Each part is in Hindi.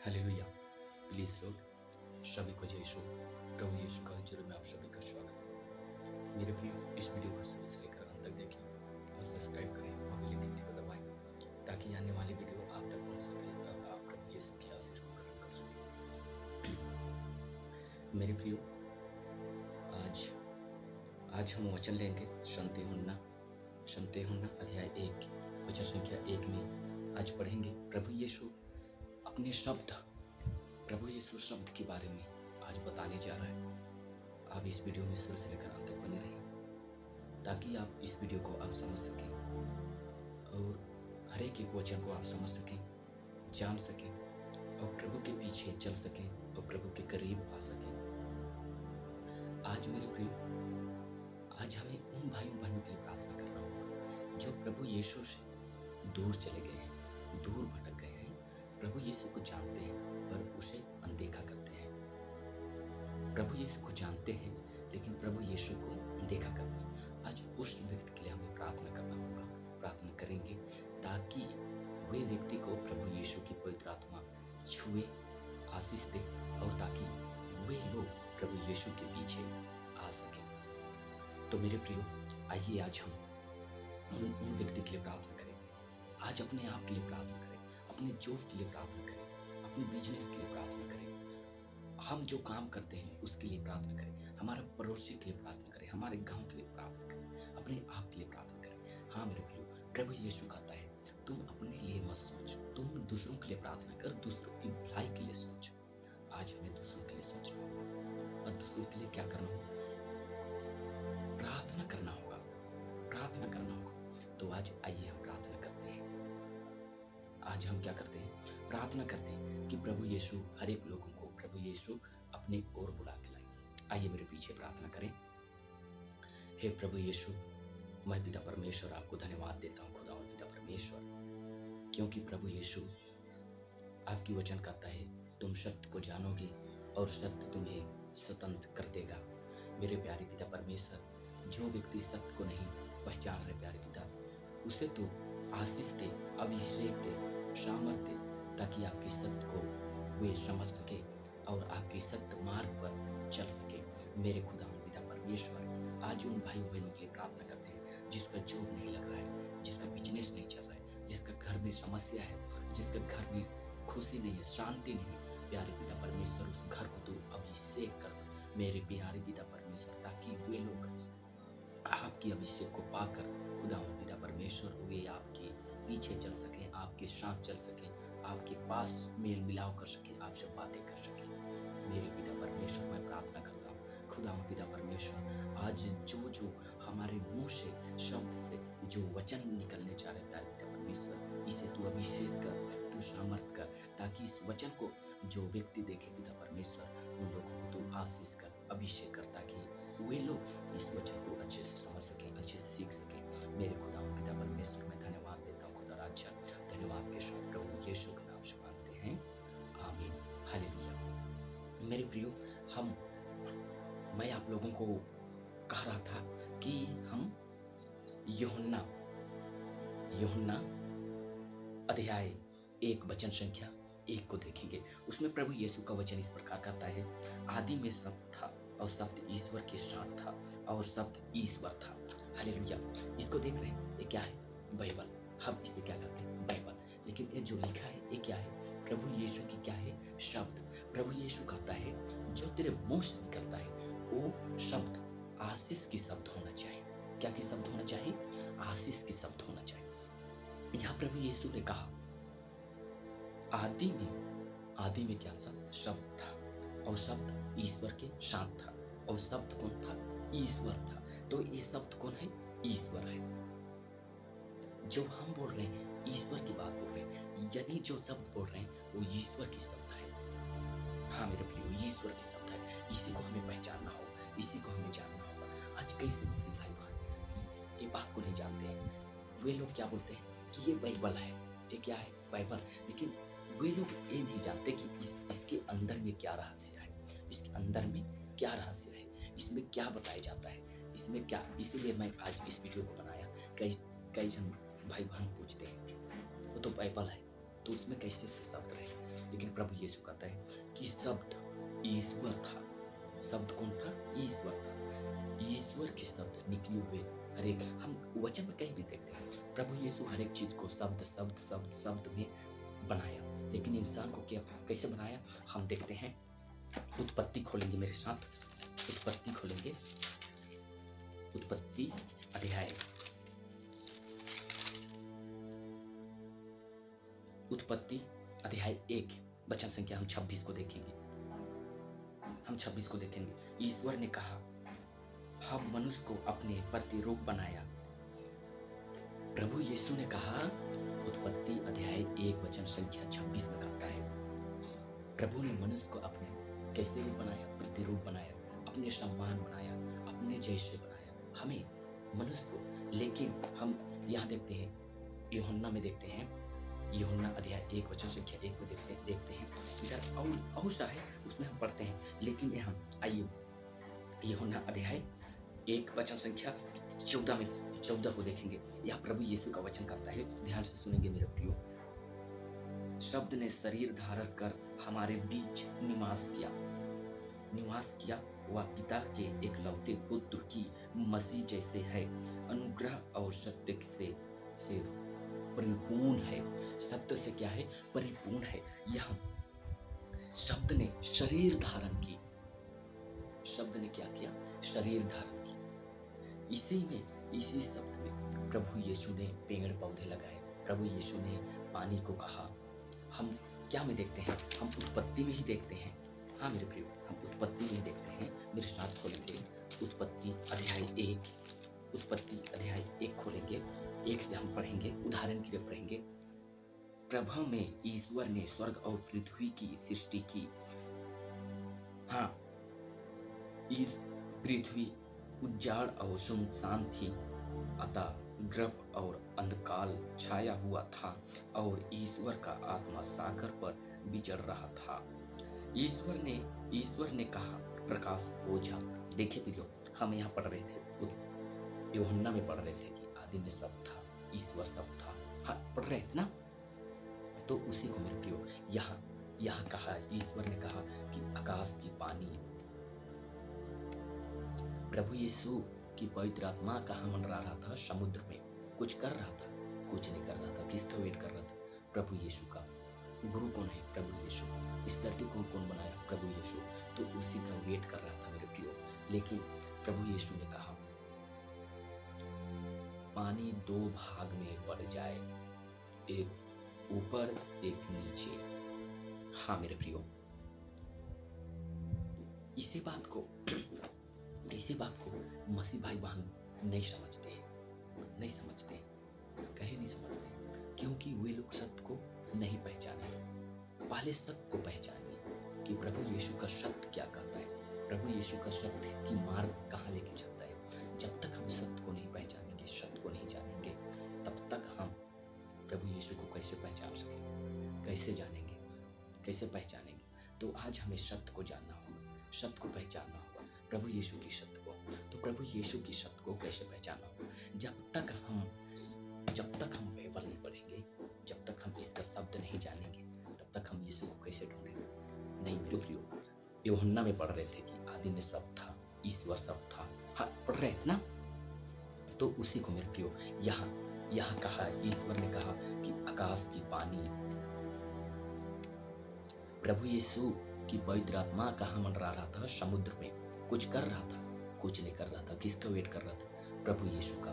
हालेलुया। प्लीज लोग सभी को जय यीशु। प्रभु यीशु का हजूर में आप सभी का स्वागत है। मेरे प्रियो, इस वीडियो को शुरू से लेकर अंत तक देखें और सब्सक्राइब करें और बेल घंटी को दबाएं ताकि आने वाली वीडियो आप तक पहुंच सके और आप प्रभु यीशु की आशीष को ग्रहण कर सकें। मेरे प्रियो, आज आज हम वचन लेंगे शमतेहुन्ना अध्याय 1 वचन संख्या 1 में आज पढ़ेंगे। प्रभु यीशु शब्द के बारे में आज बताने जा रहा है। आप इस वीडियो में शुरू से लेकर अंत तक बने रहें ताकि आप इस वीडियो को आप समझ सकें और हर एक वचन को आप समझ सकें, जान सकें और प्रभु के पीछे चल सकें और प्रभु के करीब आ सकें। आज मेरे प्रियो, आज हमें उन भाइयों बहनों के लिए प्रार्थना करना होगा जो प्रभु यीशु से दूर चले गए हैं, दूर भटक गए हैं, प्रभु यीशु को जानते हैं पर उसे अनदेखा करते हैं। प्रभु यीशु को जानते हैं लेकिन प्रभु यीशु को अनदेखा करते हैं। आज उस व्यक्ति के लिए हमें प्रार्थना करना होगा, प्रार्थना करेंगे ताकि वे व्यक्ति को प्रभु यीशु की पवित्र आत्मा छुए, आशीष दे और ताकि वे लोग प्रभु यीशु के पीछे आ सके। तो मेरे प्रियो, आइए आज हम उन व्यक्ति के लिए प्रार्थना करें। आज अपने आप के लिए प्रार्थना करें, अपने जॉब के लिए प्रार्थना करें, अपने बिजनेस के लिए प्रार्थना करें, हम जो काम करते हैं उसके लिए प्रार्थना करें, हमारे पड़ोसी के लिए प्रार्थना करें, हमारे गांव के लिए प्रार्थना करें, अपने आप के लिए प्रार्थना करें। हाँ मेरे प्रियो, प्रभु यीशु कहता है तुम अपने लिए मत सोच, तुम दूसरों के लिए प्रार्थना कर, दूसरों की भलाई के लिए सोच। आज हमें दूसरों के लिए सोचना होगा और दूसरों के लिए क्या करना होगा? प्रार्थना करना होगा, प्रार्थना करना होगा। तो आज आइए हम प्रार्थना करते हैं। आज हम क्या करते हैं? प्रार्थना करते हैं कि प्रभु यीशु हर एक लोगों को प्रभु यीशु अपने ओर बुला के लाए। आइए मेरे पीछे प्रार्थना करें। हे प्रभु यीशु, मैं पिता परमेश्वर आपको धन्यवाद देता हूँ, खुदा पिता परमेश्वर, क्योंकि प्रभु यीशु आपकी वचन कहता है तुम सत्य को जानोगे और सत्य तुम्हें स्वतंत्र कर देगा। मेरे प्यारे पिता परमेश्वर, जो व्यक्ति सत्य को नहीं पहचान रहे प्यारे पिता, उसे तो आशीष दे, अभिषेक दे, सामर्थ्य दे ताकि आपकी सत्य को वे समझ सके और आपकी सत्य मार्ग पर चल सके। मेरे खुदा पिता परमेश्वर, आज उन भाई बहनों के लिए प्रार्थना करते हैं जिसका जॉब नहीं लग रहा है, जिसका बिजनेस नहीं चल रहा है, जिसका घर में समस्या है, जिसका घर में खुशी नहीं है, शांति नहीं है। प्यारे पिता परमेश्वर, उस घर को तो अभिषेक कर मेरे प्यारे पिता परमेश्वर, ताकि वे लोग आपकी अभिषेक को पाकर खुदा पिता परमेश्वर वे आपके पीछे चल सकें, आपके साथ चल सकें, आपके पास मेल मिलाव कर सकें, आपसे बातें कर सकें। मेरे पिता परमेश्वर, मैं प्रार्थना करता हूँ खुदा पिता परमेश्वर, आज जो हमारे मुंह से शब्द से जो वचन निकलने जा रहे प्यारे पिता परमेश्वर, इसे तू अभिषेक कर, तू सामर्थ कर, ताकि इस वचन को जो व्यक्ति देखे पिता परमेश्वर, उन लोगों को तू आशीष कर, अभिषेक कर, ताकि वे लोग इस वचन को अच्छे से समझ सकें, अच्छे से सीख सकें। मेरे खुदा पिता परमेश्वर, मैं धन्यवाद देता हूँ खुदा राजा, धन्यवाद के साथ प्रभु यीशु के नाम से मांगते हैं, आमीन, हालेलुया। मेरे प्रियो, मैं आप लोगों को कह रहा था कि हम यूहन्ना अध्याय 1 वचन संख्या 1 को देखेंगे। उसमें प्रभु यीशु का वचन इस प्रकार कहता है, आदि में शब्द था और शब्द ईश्वर के साथ था और शब्द ईश्वर था। हालेलुया। इसको देख रहे हैं, ये क्या है? बाइबल। हम इसे क्या कहते हैं? बाइबल। लेकिन ये जो लिखा है ये क्या है? प्रभु यीशु की क्या है? शब्द। प्रभु यीशु कहता है जो तेरे मुंह से निकलता है वो शब्द आशीष की शब्द होना चाहिए। क्या की शब्द होना चाहिए? आशीष की शब्द होना चाहिए। यहाँ प्रभु यीशु ने कहा आदि में क्या था? शब्द था और शब्द ईश्वर के साथ था और शब्द कौन था? ईश्वर था। तो ये शब्द कौन है? ईश्वर है। जो हम बोल रहे हैं ईश्वर की बात बोल रहे हैं, यानी जो शब्द बोल रहे हैं वो ईश्वर की शब्द है। हाँ मेरे प्रियो, ईश्वर की शब्द है। इसी को हमें पहचानना होगा, इसी को हमें जानना होगा। आज कई से मसीह भाई बहन ये बात को नहीं जानते हैं। वे लोग क्या बोलते हैं कि ये बाइबल है, ये क्या है? बाइबल। लेकिन वे लोग ये नहीं जानते कि इसके अंदर में क्या रहस्य है, इसके अंदर में क्या रहस्य है, इसमें क्या बताया जाता है, इसमें क्या। इसीलिए मैं आज इस वीडियो को बनाया। कई जन भाई बहन पूछते हैं वो तो बाइबल है तो उसमें कैसे से शब्द रहे? लेकिन प्रभु यीशु कहता है कि शब्द ईश्वर था। शब्द कौन था? ईश्वर था। ईश्वर के शब्द निकले हुए हर एक, हम वचन में कहीं भी देखते हैं प्रभु यीशु हर एक चीज को शब्द शब्द शब्द शब्द में बनाया, लेकिन इंसान को क्या कैसे बनाया हम देखते हैं। उत्पत्ति खोलेंगे मेरे साथ, उत्पत्ति खोलेंगे, उत्पत्ति अध्याय, उत्पत्ति अध्याय 1 वचन संख्या हम 26 को देखेंगे। हम 26 को देखेंगे। ईश्वर ने कहा हम मनुष्य को अपने प्रतिरूप बनाया। प्रभु यीशु ने कहा, उत्पत्ति अध्याय 1 वचन संख्या 26 में कहता है प्रभु ने मनुष्य को अपने कैसे रूप बनाया? प्रतिरूप बनाया, अपने सम्मान बनाया, अपने जैसे बनाया हमें मनुष्य को। लेकिन हम यहाँ देखते हैं, यूहन्ना में देखते हैं, यूहन्ना अध्याय 1 वचन संख्या 1 में देखते हैं इधर और सा है उसमें हम पढ़ते हैं, लेकिन यहाँ आइए यूहन्ना अध्याय 1 वचन संख्या 14 में 14 को देखेंगे। यह प्रभु यीशु का वचन करता है, ध्यान से सुनेंगे मेरे प्रियो। शब्द ने शरीर धारण कर हमारे बीच निवास किया। वह पिता के एकलौते पुत्र की मसीह जैसे है, अनुग्रह और सत्य से परिपूर्ण है। सत्य से क्या है? परिपूर्ण है। यह शब्द ने शरीर धारण की, शब्द ने क्या किया? शरीर धारण की। इसी शब्द में प्रभु यीशु ने पेड़ पौधे लगाए, प्रभु यीशु ने पानी को कहा। हम क्या में देखते हैं? हम उत्पत्ति में ही देखते हैं। हाँ मेरे प्रियो, हम उत्पत्ति में ही देखते हैं। मेरे साथ खोलेंगे उत्पत्ति अध्याय 1, उत्पत्ति अध्याय 1 खोलेंगे। 1 से हम पढ़ेंगे, उदाहरण के लिए पढ़ेंगे। प्रभु में ईश्वर ने स्वर्ग और पृथ्वी की सृष्टि की। हाँ, इस पृथ्वी उजाड़ और सुनसान थी, अतः गर्भ और अंधकार छाया हुआ था और ईश्वर का आत्मा सागर पर विचर रहा था। ईश्वर ने कहा प्रकाश हो जा। देखिए प्रियो, हम यहाँ पढ़ रहे थे, यूहन्ना में पढ़ रहे थे कि आदि में सब था, ईश्वर सब था। हाँ पढ़ रहे थे ना, तो उसी को मेरे प्रियो यहाँ कहा, ईश्वर ने कहा कि आकाश की पानी। प्रभु यीशु की पवित्र आत्मा कहाँ मंडरा रहा था? समुद्र में। कुछ कर रहा था? कुछ नहीं कर रहा था। किसका वेट कर रहा था? प्रभु यीशु का। गुरु कौन है? प्रभु यीशु। इस धरती को कौन बनाया? प्रभु यीशु। तो उसी का वेट कर रहा था मेरे प्रियो। लेकिन प्रभु यीशु ने कहा पानी 2 भाग में बढ़ जाए, एक ऊपर एक नीचे। हाँ मेरे प्रियो, इसी बात को मसीह भाई बहन नहीं समझते, कहे नहीं समझते, क्योंकि वे लोग सत्य को नहीं पहचाने। पहले सत्य को पहचानिए कि प्रभु यीशु का सत्य क्या कहता है, प्रभु यीशु का सत्य की मार्ग कहाँ लेके चलता है। जब तक हम सत्य को नहीं पहचानेंगे, सत्य को नहीं जानेंगे, तब तक हम प्रभु यीशु को कैसे पहचान सकेंगे, कैसे जानेंगे, कैसे पहचानेंगे। तो आज हमें सत्य को जानना होगा, सत्य को पहचानना होगा, प्रभु यीशु की सत्य को। तो प्रभु यीशु की सत्य को कैसे पहचानना होगा? जब तक हम बाइबल नहीं पढ़ेंगे, जब तक हम इसका शब्द नहीं जानेंगे, तब तक हम यीशु को कैसे ढूंढेंगे? नहीं मेरे प्रियो, यूहन्ना में पढ़ रहे थे कि आदि में सब था, ईश्वर सब था। हाँ पढ़ रहे थे ना, तो उसी को मेरे प्रियो यहाँ कहा, ईश्वर ने कहा कि आकाश की पानी। प्रभु यीशु की पवित्र आत्मा कहाँ मंडरा रहा था? समुद्र में। कुछ कर रहा था? कुछ नहीं कर रहा था। किसका वेट कर रहा था? प्रभु यीशु का।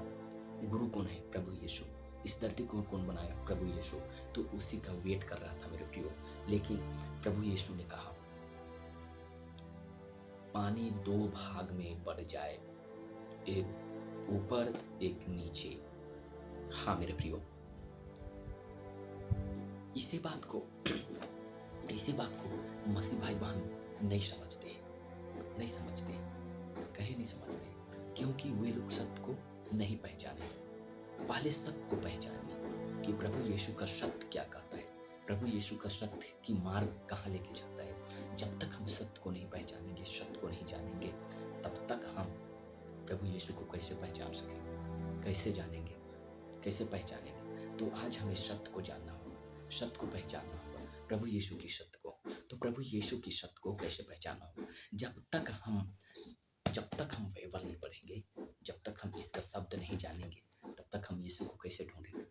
गुरु कौन है? प्रभु यीशु। इस धरती को कौन बनाया? प्रभु यीशु। तो उसी का वेट कर रहा था मेरे प्रियो। लेकिन प्रभु यीशु ने कहा पानी 2 भाग में बढ़ जाए, एक ऊपर एक नीचे। हाँ मेरे प्रियो, इसी बात को मसीह भाई बहन नहीं समझते, कहे नहीं समझते, क्योंकि वे लोग सत्य को नहीं पहचाने। पहले सत्य को पहचानिए कि प्रभु यीशु का सत्य क्या कहता है, प्रभु यीशु का सत्य की मार्ग कहाँ लेके जाता है। जब तक हम सत्य को नहीं पहचानेंगे, सत्य को नहीं जानेंगे, तब तक हम प्रभु यीशु को कैसे पहचान सकेंगे, कैसे जानेंगे, कैसे पहचानेंगे। तो आज हमें सत्य को जानना होगा, सत्य को पहचानना होगा। प्रभु यीशु की सत्य को। तो प्रभु यीशु की सत्य को कैसे पहचाना होगा? जब तक हम बाइबल नहीं पढ़ेंगे, जब तक हम इसका शब्द नहीं जानेंगे, तब तक हम यीशु को कैसे ढूंढेंगे?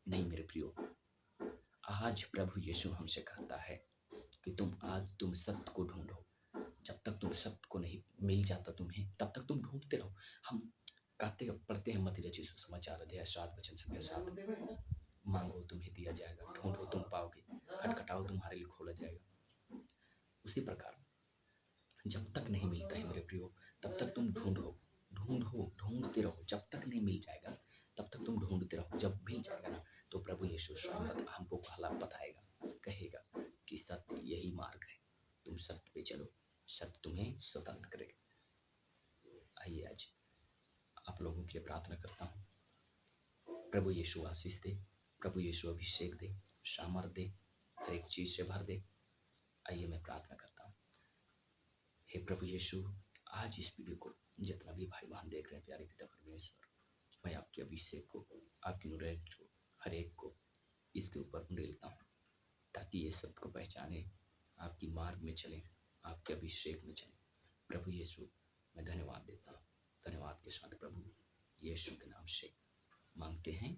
नहीं मेरे प्रियो, आज प्रभु यीशु हमसे कहता है कि तुम सत्य को ढूंढो। जब तक तुम सत्य को नहीं मिल जाता तुम्हें, तब तक तुम ढूंढते रहो। हम पढ़ते हैं मत्ती रचित सुसमाचार अध्याय 7 वचन संख्या 7, मांगो तुम्हें दिया जाएगा, ढूंढो तुम पाओगे, खटखटाओ तुम्हारे लिए खोला जाएगा। उसी प्रकार जब तक नहीं मिलता है मेरे प्रियो, तब तक तुम ढूंढते रहो। जब तक नहीं मिल जाएगा तब तक तुम ढूंढते रहो। जब मिल जाएगा ना, तो प्रभु यीशु स्वयं हमको बताएगा, कहेगा कि सत्य यही मार्ग है, तुम सत्य पे चलो, सत्य तुम्हें स्वतंत्र करेगा। आइए आज आप लोगों के लिए प्रार्थना करता हूँ। प्रभु यीशु आशीष दे, प्रभु यीशु अभिषेक दे, सामर्थ दे, हर एक चीज से भर दे। आइए मैं प्रार्थना करता हूँ। हे प्रभु यीशु, आज इस वीडियो को जितना भी भाई बहन देख रहे हैं, प्यारे पिता परमेश्वर, मैं आपके अभिषेक को, आपकी नूरानी को, हर एक को इसके ऊपर उंडेलता हूँ, ताकि ये सत्य को पहचाने, आपकी मार्ग में चले, आपके अभिषेक में चले। प्रभु यीशु मैं धन्यवाद देता हूँ। धन्यवाद के साथ प्रभु यीशु के नाम से मांगते हैं।